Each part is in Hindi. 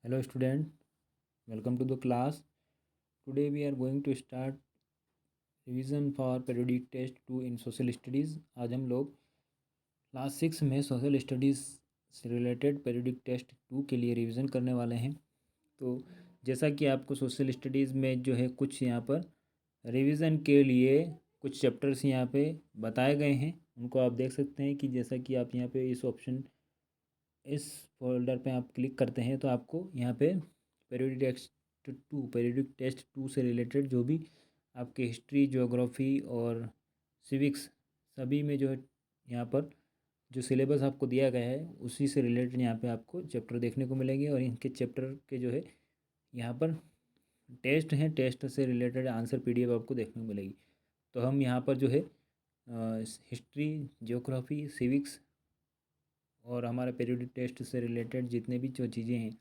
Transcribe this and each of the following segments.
Hello student, welcome to the class. Today we are going to start revision for periodic test 2 in social studies. आज हम लोग क्लास 6 में सोशल स्टडीज़ से रिलेटेड periodic टेस्ट 2 के लिए रिवीजन करने वाले हैं। तो जैसा कि आपको सोशल स्टडीज़ में जो है कुछ यहाँ पर रिवीजन के लिए कुछ चैप्टर्स यहाँ पे बताए गए हैं, उनको आप देख सकते हैं कि जैसा कि आप यहाँ पे इस फोल्डर पे आप क्लिक करते हैं तो आपको यहाँ पे पीरियडिक टेस्ट 2 से रिलेटेड जो भी आपके हिस्ट्री, ज्योग्राफी और सिविक्स सभी में जो है यहाँ पर जो सिलेबस आपको दिया गया है उसी से रिलेटेड यहाँ पे आपको चैप्टर देखने को मिलेंगे। और इनके चैप्टर के जो है यहाँ पर टेस्ट हैं, टेस्ट से रिलेटेड आंसर PDF आपको देखने को मिलेगी। तो हम यहाँ पर जो है हिस्ट्री, ज्योग्राफी, सिविक्स और हमारे पीरियडिक टेस्ट से रिलेटेड जितने भी जो चीज़ें हैं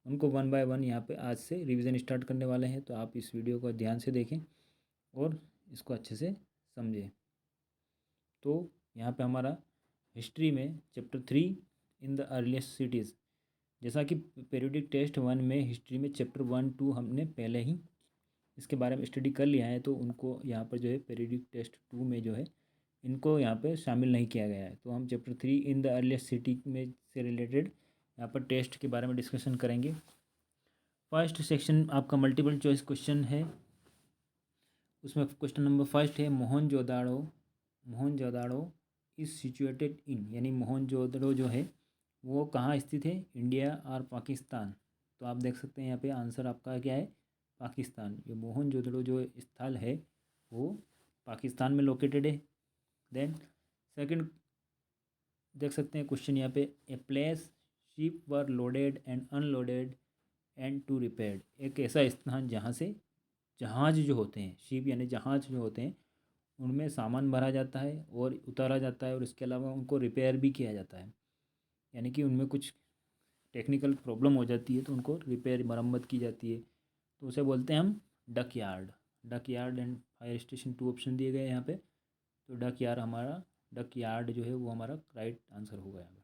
उनको 1 बाय 1 यहाँ पे आज से रिवीजन स्टार्ट करने वाले हैं। तो आप इस वीडियो को ध्यान से देखें और इसको अच्छे से समझें। तो यहाँ पे हमारा हिस्ट्री में chapter 3 in the earliest cities, जैसा कि पीरियडिक टेस्ट 1 में हिस्ट्री में चैप्टर 1, 2 हमने पहले ही इसके बारे में स्टडी कर लिया है, तो उनको यहाँ पर जो है पीरियडिक टेस्ट 2 में जो है इनको यहाँ पे शामिल नहीं किया गया है। तो हम chapter 3 in the earliest city में से रिलेटेड यहाँ पर टेस्ट के बारे में डिस्कशन करेंगे। फर्स्ट सेक्शन आपका मल्टीपल चॉइस क्वेश्चन है, उसमें क्वेश्चन नंबर फर्स्ट है मोहनजोदाड़ो इज सिचुएटेड इन, यानी मोहनजोदड़ो जो है वो कहाँ स्थित है, इंडिया और पाकिस्तान। तो आप देख सकते हैं यहाँ पे आंसर आपका क्या है, पाकिस्तान। ये मोहनजोदड़ो जो स्थल है वो पाकिस्तान में लोकेटेड है। देन सेकंड देख सकते हैं क्वेश्चन यहाँ पे, a place ship were loaded and unloaded and to repaired, एक ऐसा स्थान जहाँ से जहाज़ जो होते हैं, शिप यानी जहाज़ जो होते हैं उनमें सामान भरा जाता है और उतारा जाता है और इसके अलावा उनको रिपेयर भी किया जाता है, यानी कि उनमें कुछ टेक्निकल प्रॉब्लम हो जाती है तो उनको रिपेयर मरम्मत की जाती है, तो उसे बोलते हैं हम duck yard and fire station 2 option दिए गए हैं यहाँ पे। तो डक यार्ड जो है वो हमारा राइट आंसर होगा यहाँ पे।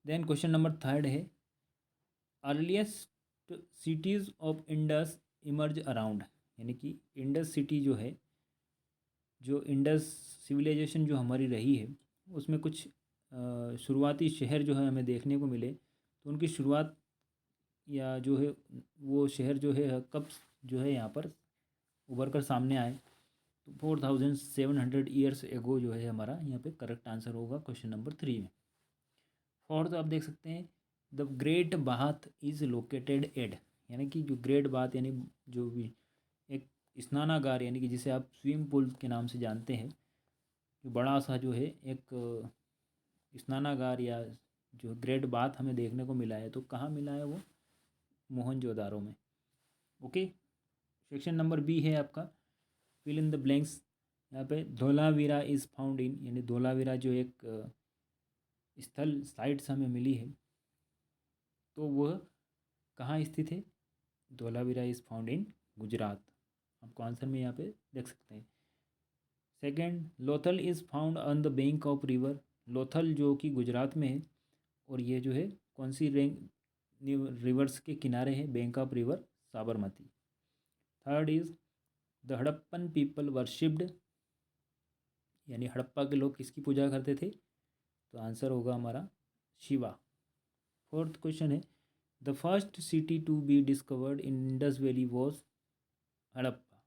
देन क्वेश्चन नंबर थर्ड है, earliest cities of Indus emerge around, यानी कि इंडस सिटी जो है, जो इंडस सिविलाइजेशन जो हमारी रही है उसमें कुछ शुरुआती शहर जो है हमें देखने को मिले, तो उनकी शुरुआत या जो है वो शहर जो है कब जो है यहाँ पर उभर कर सामने आए, तो 4700 ईयर्स एगो जो है हमारा यहाँ पे करेक्ट आंसर होगा क्वेश्चन नंबर 3 में। फोर्थ आप देख सकते हैं, the great bath is located at, यानी कि जो ग्रेट बाथ यानी जो भी एक स्नानागार, यानी कि जिसे आप स्विमिंग पूल के नाम से जानते हैं, जो बड़ा सा जो है एक स्नानागार या जो ग्रेट बाथ हमें देखने को मिला है, तो कहाँ मिला है वो, मोहनजोदारो में। ओके, सेक्शन नंबर बी है आपका फिल इन द ब्लैंक्स। यहाँ पे धोलावीरा इज़ फाउंड इन, यानी धोलावीरा जो एक स्थल साइट्स हमें मिली है तो वह कहाँ स्थित है, Dholavira is found in Gujarat. आपको आंसर में यहाँ पे देख सकते हैं। Second, Lothal is found on the bank of river, Lothal जो कि गुजरात में है और ये जो है कौन सी रिवर्स के किनारे है, bank of river Sabarmati. Third is the Harappan people worshipped, यानी हड़प्पा के लोग किसकी पूजा करते थे, तो आंसर होगा हमारा शिवा। फोर्थ क्वेश्चन है, the first city to be discovered in Indus valley was Harappa,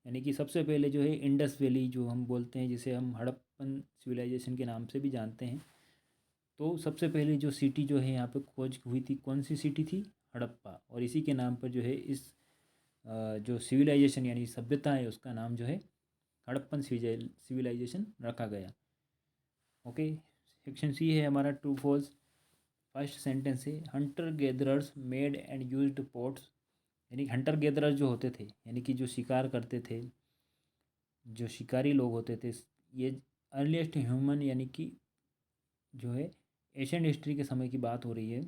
यानी कि सबसे पहले जो है इंडस वैली जो हम बोलते हैं, जिसे हम हड़प्पन सिविलाइजेशन के नाम से भी जानते हैं, तो सबसे पहले जो सिटी जो है यहाँ पे खोज हुई थी, कौन सी सिटी थी, हड़प्पा। और इसी के नाम पर जो है इस जो सिविलाइजेशन यानी सभ्यता है उसका नाम जो है हड़प्पन सिविलाइजेशन रखा गया। ओके, सेक्शन सी है हमारा ट्रू फॉल्स। फर्स्ट सेंटेंस है, hunter gatherers made and used pots, यानी हंटर गैदरर्स जो होते थे, यानी कि जो शिकार करते थे, जो शिकारी लोग होते थे, ये अर्लीस्ट ह्यूमन यानी कि जो है एशियन हिस्ट्री के समय की बात हो रही है,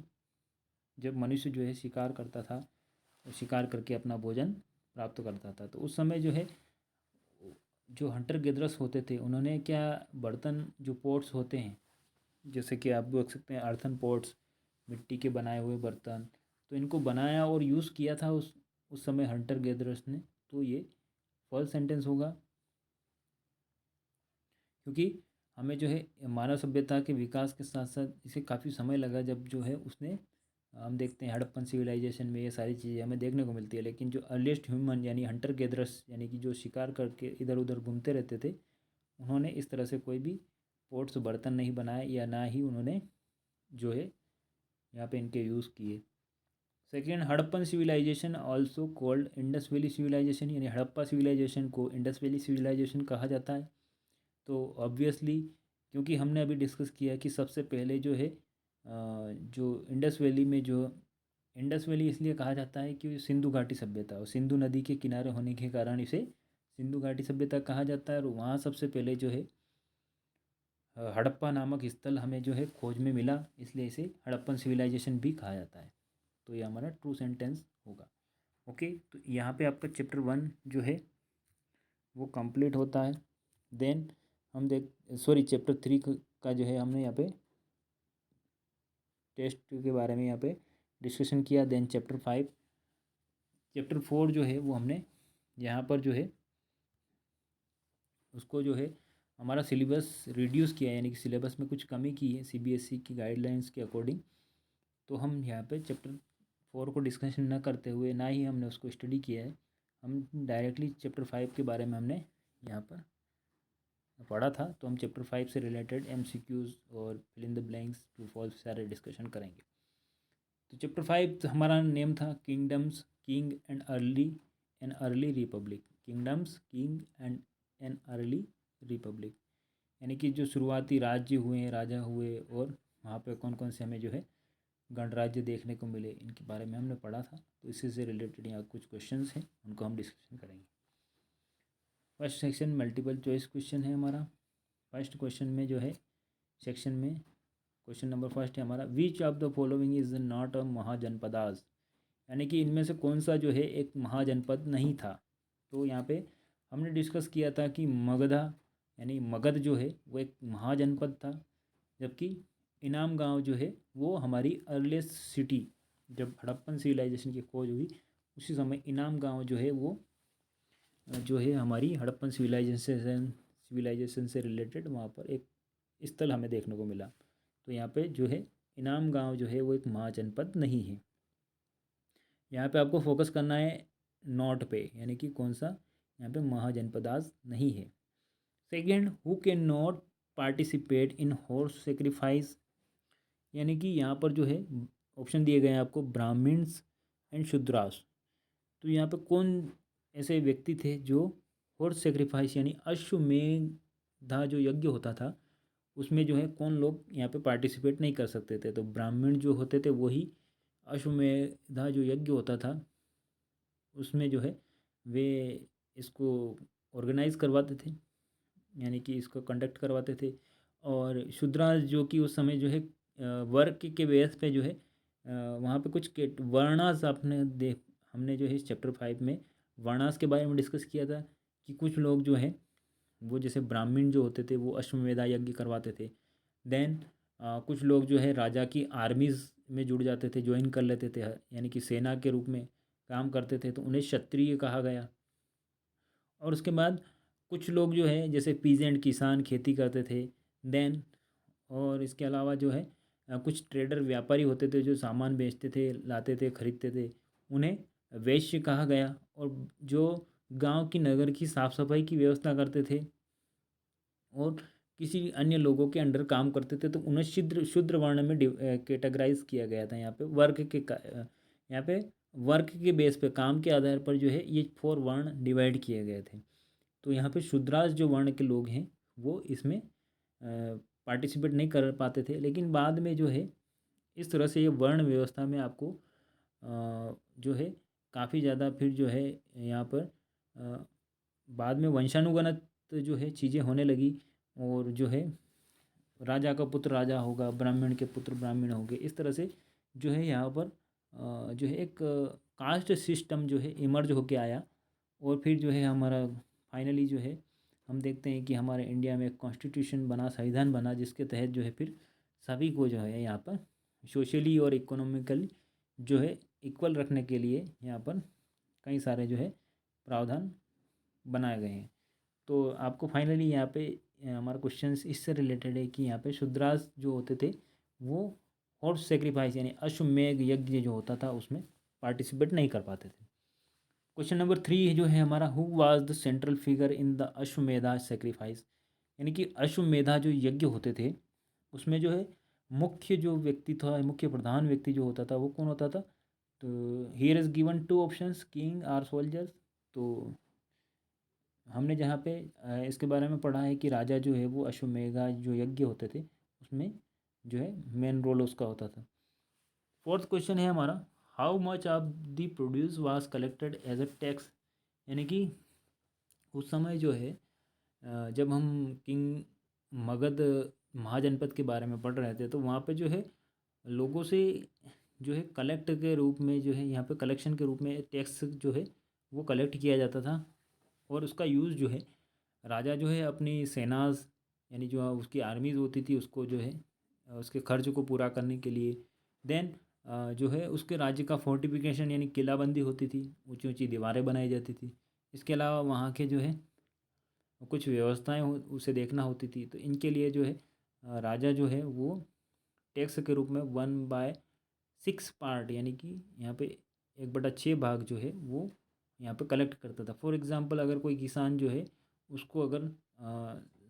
जब मनुष्य जो है शिकार करता था और शिकार करके अपना भोजन प्राप्त करता था। तो उस समय जो है जो हंटर गैदरर्स होते थे उन्होंने क्या बर्तन जो पोट्स होते हैं, जैसे कि आप देख सकते हैं अर्थन पोट्स मिट्टी के बनाए हुए बर्तन, तो इनको बनाया और यूज़ किया था उस समय हंटर गैदरर्स ने, तो ये फॉल्स सेंटेंस होगा, क्योंकि हमें जो है मानव सभ्यता के विकास के साथ साथ इसे काफ़ी समय लगा, जब जो है उसने, हम देखते हैं हड़प्पन सिविलाइजेशन में ये सारी चीज़ें हमें देखने को मिलती है, लेकिन जो अर्लीस्ट ह्यूमन यानी हंटर गैदरर्स यानी कि जो शिकार करके इधर उधर घूमते रहते थे, उन्होंने इस तरह से कोई भी पोट्स बर्तन नहीं बनाए, या ना ही उन्होंने जो है यहाँ पे इनके यूज़ किए। Second, Harappan civilisation also called Indus valley civilisation, यानी हड़प्पा सिविलाइजेशन को इंडस वैली सिविलाइजेशन कहा जाता है। तो ऑब्वियसली, क्योंकि हमने अभी डिस्कस किया कि सबसे पहले जो है जो इंडस वैली में जो इंडस वैली इसलिए कहा जाता है कि सिंधु घाटी सभ्यता, और सिंधु नदी के किनारे होने के कारण इसे सिंधु घाटी सभ्यता कहा जाता है। और वहाँ सबसे पहले जो है हड़प्पा नामक स्थल हमें जो है खोज में मिला, इसलिए इसे हड़प्पन सिविलाइजेशन भी कहा जाता है। तो ये हमारा ट्रू सेंटेंस होगा। ओके, तो यहाँ पे आपका चैप्टर 1 जो है वो कंप्लीट होता है। देन हम चैप्टर 3 का जो है हमने यहाँ पे टेस्ट के बारे में यहाँ पे डिस्कशन किया। देन चैप्टर 4 जो है वो हमने यहाँ पर जो है उसको जो है हमारा सिलेबस रिड्यूस किया, यानी कि सिलेबस में कुछ कमी की है सीबीएसई की गाइडलाइंस के अकॉर्डिंग। तो हम यहाँ पे चैप्टर 4 को डिस्कशन न करते हुए, ना ही हमने उसको स्टडी किया है, हम डायरेक्टली चैप्टर 5 के बारे में हमने यहाँ पर पढ़ा था। तो हम चैप्टर 5 से रिलेटेड एमसीक्यूज़ और fill in the blanks, true false सारे डिस्कशन करेंगे। तो चैप्टर 5 हमारा नेम था kingdoms, king and early republic. Kingdoms, king and an early republic, यानी कि जो शुरुआती राज्य हुए, राजा हुए, और वहाँ पे कौन कौन से हमें जो है गणराज्य देखने को मिले, इनके बारे में हमने पढ़ा था। तो इसी से रिलेटेड यहाँ कुछ क्वेश्चंस हैं, उनको हम डिस्कशन करेंगे। First section multiple choice question है हमारा। फर्स्ट क्वेश्चन में जो है सेक्शन में क्वेश्चन नंबर फर्स्ट है हमारा, which of the following is not a mahajanapadas, यानी कि इनमें से कौन सा जो है एक महाजनपद नहीं था। तो यहाँ पे हमने डिस्कस किया था कि मगधा यानी मगध जो है वो एक महाजनपद था, जबकि इनाम गांव जो है वो हमारी अर्लीस्ट सिटी, जब हड़प्पन सिविलाइजेशन की खोज हुई उसी समय इनाम गांव जो है वो जो है हमारी हड़प्पन सिविलाइजेशन से रिलेटेड वहाँ पर एक स्थल हमें देखने को मिला। तो यहाँ पे जो है इनाम गांव जो है वो एक महाजनपद नहीं है। यहाँ पे आपको फोकस करना है नॉट पे, यानी कि कौन सा यहाँ पे महाजनपदास नहीं है। Second, who can not participate in horse sacrifice, यानी कि यहाँ पर जो है ऑप्शन दिए गए हैं आपको ब्राह्मण्स एंड शूद्रास। तो यहाँ पे कौन ऐसे व्यक्ति थे जो हॉर्स सेक्रीफाइस यानी अश्वमेधा जो यज्ञ होता था उसमें जो है कौन लोग यहाँ पे पार्टिसिपेट नहीं कर सकते थे। तो ब्राह्मण जो होते थे वही अश्वमेधा जो यज्ञ होता था उसमें जो है वे इसको ऑर्गेनाइज करवाते थे, यानी कि इसको कंडक्ट करवाते थे। और शूद्रास जो कि उस समय जो है वर्क के बेस पे जो है वहाँ पे कुछ वर्णास हमने जो है इस चैप्टर 5 में वर्णास के बारे में डिस्कस किया था कि कुछ लोग जो है वो जैसे ब्राह्मण जो होते थे वो अश्वमेधा यज्ञ करवाते थे। देन कुछ लोग जो है राजा की आर्मीज़ में जुड़ जाते थे, ज्वाइन कर लेते थे, यानी कि सेना के रूप में काम करते थे, तो उन्हें क्षत्रिय कहा गया। और उसके बाद कुछ लोग जो है जैसे पीजेंट किसान खेती करते थे। देन और इसके अलावा जो है कुछ ट्रेडर व्यापारी होते थे जो सामान बेचते थे, लाते थे, खरीदते थे, उन्हें वैश्य कहा गया। और जो गांव की नगर की साफ़ सफाई की व्यवस्था करते थे और किसी अन्य लोगों के अंडर काम करते थे तो उन्हें शूद्र वर्ण में कैटेगराइज किया गया था। यहाँ पे यहाँ पे वर्क के बेस पे काम के आधार पर जो है ये 4 वर्ण डिवाइड किए गए थे। तो यहाँ पे शूद्रास जो वर्ण के लोग हैं वो इसमें पार्टिसिपेट नहीं कर पाते थे, लेकिन बाद में जो है इस तरह से ये वर्ण व्यवस्था में आपको जो है काफ़ी ज़्यादा फिर जो है यहाँ पर बाद में वंशानुगणत जो है चीज़ें होने लगी। और जो है राजा का पुत्र राजा होगा, ब्राह्मण के पुत्र ब्राह्मण होंगे, इस तरह से जो है यहाँ पर जो है एक कास्ट सिस्टम जो है इमर्ज होके आया। और फिर जो है हमारा फाइनली जो है हम देखते हैं कि हमारे इंडिया में एक कॉन्स्टिट्यूशन बना, संविधान बना, जिसके तहत जो है फिर सभी को जो है यहाँ पर सोशली और इकोनॉमिकली जो है इक्वल रखने के लिए यहाँ पर कई सारे जो है प्रावधान बनाए गए हैं। तो आपको फाइनली यहाँ पे हमारा क्वेश्चन इससे रिलेटेड है कि यहाँ पे शूद्रास जो होते थे वो हॉर्स सेक्रीफाइस यानी अश्वमेध यज्ञ जो होता था उसमें पार्टिसिपेट नहीं कर पाते थे। क्वेश्चन नंबर 3 जो है हमारा, who was the central figure in the Ashvamedha sacrifice, यानी कि अश्वमेधा जो यज्ञ होते थे उसमें जो है मुख्य जो व्यक्ति था, मुख्य प्रधान व्यक्ति जो होता था वो कौन होता था। तो here is given 2 options, king और सोल्जर्स। तो हमने जहाँ पे इसके बारे में पढ़ा है कि राजा जो है वो अश्वमेधा जो यज्ञ होते थे उसमें जो है मेन रोल उसका होता था। फोर्थ क्वेश्चन है हमारा, how much of the produce was collected as a tax, यानी कि उस समय जो है जब हम किंग मगध महाजनपद के बारे में पढ़ रहे थे तो वहाँ पे जो है लोगों से जो है कलेक्ट के रूप में जो है यहाँ पे कलेक्शन के रूप में टैक्स जो है वो कलेक्ट किया जाता था। और उसका यूज़ जो है राजा जो है अपनी सेनाज यानी जो उसकी आर्मीज़ होती थी उसको जो है उसके खर्च को पूरा करने के लिए, देन जो है उसके राज्य का फोर्टिफिकेशन यानी किलाबंदी होती थी, ऊंची ऊंची दीवारें बनाई जाती थी। इसके अलावा वहाँ के जो है कुछ व्यवस्थाएं उसे देखना होती थी। तो इनके लिए जो है राजा जो है वो टैक्स के रूप में 1/6 पार्ट यानी कि यहाँ पे 1/6 भाग जो है वो यहाँ पे कलेक्ट करता था। फॉर एग्ज़ाम्पल अगर कोई किसान जो है उसको अगर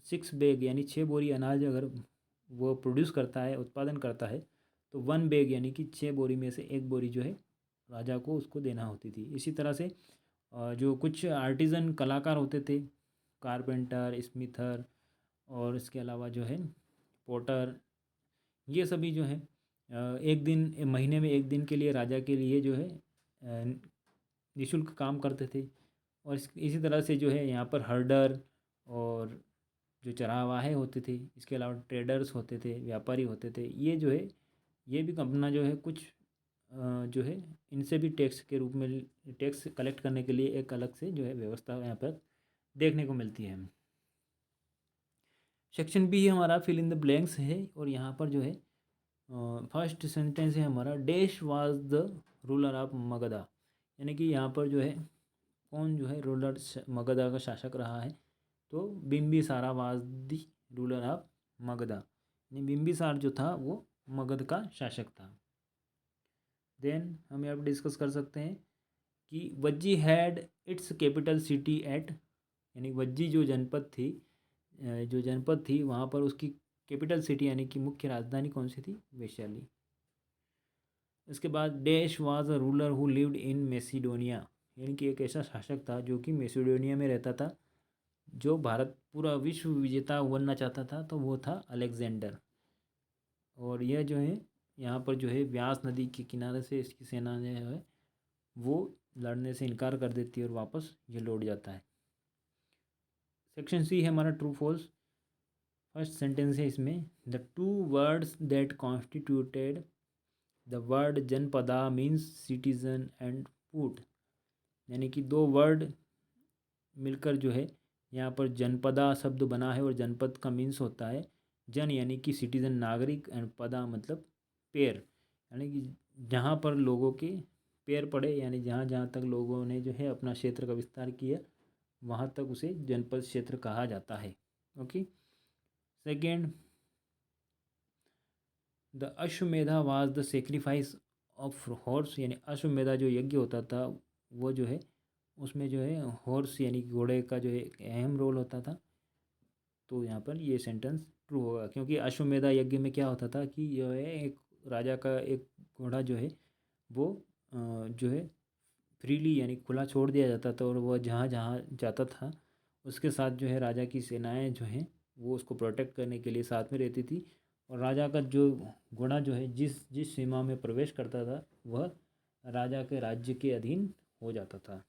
6 बैग यानी 6 बोरी अनाज अगर वो प्रोड्यूस करता है, उत्पादन करता है, तो 1 बैग यानी कि 6 बोरी में से 1 बोरी जो है राजा को उसको देना होती थी। इसी तरह से जो कुछ आर्टिज़न कलाकार होते थे, कारपेंटर, स्मिथर और इसके अलावा जो है पोटर, ये सभी जो है एक दिन महीने में एक दिन के लिए राजा के लिए जो है निःशुल्क काम करते थे। और इसी तरह से जो है यहाँ पर हर्डर और जो चरावाहे होते थे, इसके अलावा ट्रेडर्स होते थे, व्यापारी होते थे, ये जो है ये भी अपना जो है कुछ जो है इनसे भी टैक्स के रूप में टैक्स कलेक्ट करने के लिए एक अलग से जो है व्यवस्था यहाँ पर देखने को मिलती है। सेक्शन बी हमारा फिल इन द ब्लैंक्स है और यहाँ पर जो है फर्स्ट सेंटेंस है हमारा, dash was the ruler of Magadha, यानी कि यहाँ पर जो है कौन जो है रूलर मगधा का शासक रहा है। तो Bimbisara was the ruler of Magadha, यानी बिम्बिसार जो था वो मगध का शासक था। देन हम यहाँ पर डिस्कस कर सकते हैं कि Vajji had its capital city at, यानी वज्जी जो जनपद थी वहाँ पर उसकी कैपिटल सिटी यानी कि मुख्य राजधानी कौन सी थी, वैशाली। इसके बाद dash was a ruler who lived in Macedonia, यानी कि एक ऐसा शासक था जो कि मैसिडोनिया में रहता था, जो भारत पूरा विश्व विजेता बनना चाहता था, तो वो था अलेक्जेंडर। और यह जो है यहाँ पर जो है व्यास नदी के किनारे से इसकी सेना जो है वो लड़ने से इनकार कर देती है और वापस ये लौट जाता है। सेक्शन सी है हमारा ट्रू फॉल्स। फर्स्ट सेंटेंस है इसमें, the two words that constituted the word janapada means citizen and foot, यानी कि 2 वर्ड मिलकर जो है यहाँ पर जनपदा शब्द बना है और जनपद का मीन्स होता है जन यानी कि सिटीजन नागरिक, एंड पदा मतलब पैर, यानी कि जहाँ पर लोगों के पैर पड़े, यानी जहाँ जहाँ तक लोगों ने जो है अपना क्षेत्र का विस्तार किया वहाँ तक उसे जनपद क्षेत्र कहा जाता है। Okay. Second, the Ashvamedha was the sacrifice of horse, यानी अश्वमेधा जो यज्ञ होता था वो जो है उसमें जो है हॉर्स यानी घोड़े का जो है एक अहम रोल होता था। तो यहाँ पर ये सेंटेंस ट्रू होगा, क्योंकि अश्वमेधा यज्ञ में क्या होता था कि जो है एक राजा का एक घोड़ा जो है वो जो है फ्रीली यानी खुला छोड़ दिया जाता था और वह जहाँ जहाँ जाता था उसके साथ जो है राजा की सेनाएं जो हैं वो उसको प्रोटेक्ट करने के लिए साथ में रहती थी। और राजा का जो घोड़ा जो है जिस जिस सीमा में प्रवेश करता था वह राजा के राज्य के अधीन हो जाता था।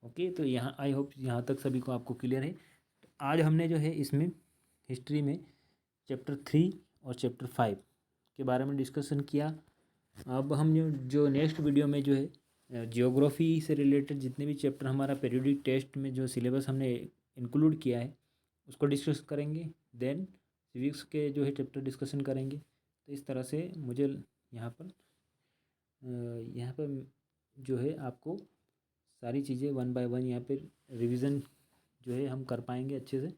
ओके, तो यहाँ आई होप यहाँ तक सभी को आपको क्लियर है। तो आज हमने जो है इसमें हिस्ट्री में चैप्टर 3 और चैप्टर 5 के बारे में डिस्कशन किया। अब हम जो नेक्स्ट वीडियो में जो है जियोग्राफी से रिलेटेड जितने भी चैप्टर हमारा पीरियोडिक टेस्ट में जो सिलेबस हमने इंक्लूड किया है उसको डिस्कस करेंगे। देन सिविक्स के जो है चैप्टर डिस्कशन करेंगे। तो इस तरह से मुझे यहाँ पर जो है आपको सारी चीज़ें 1 बाय 1 यहाँ पर रिवीजन जो है हम कर पाएंगे अच्छे से।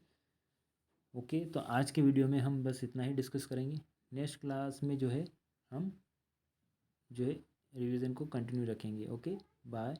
ओके, तो आज के वीडियो में हम बस इतना ही डिस्कस करेंगे। नेक्स्ट क्लास में जो है हम जो है रिवीजन को कंटिन्यू रखेंगे। Okay, bye.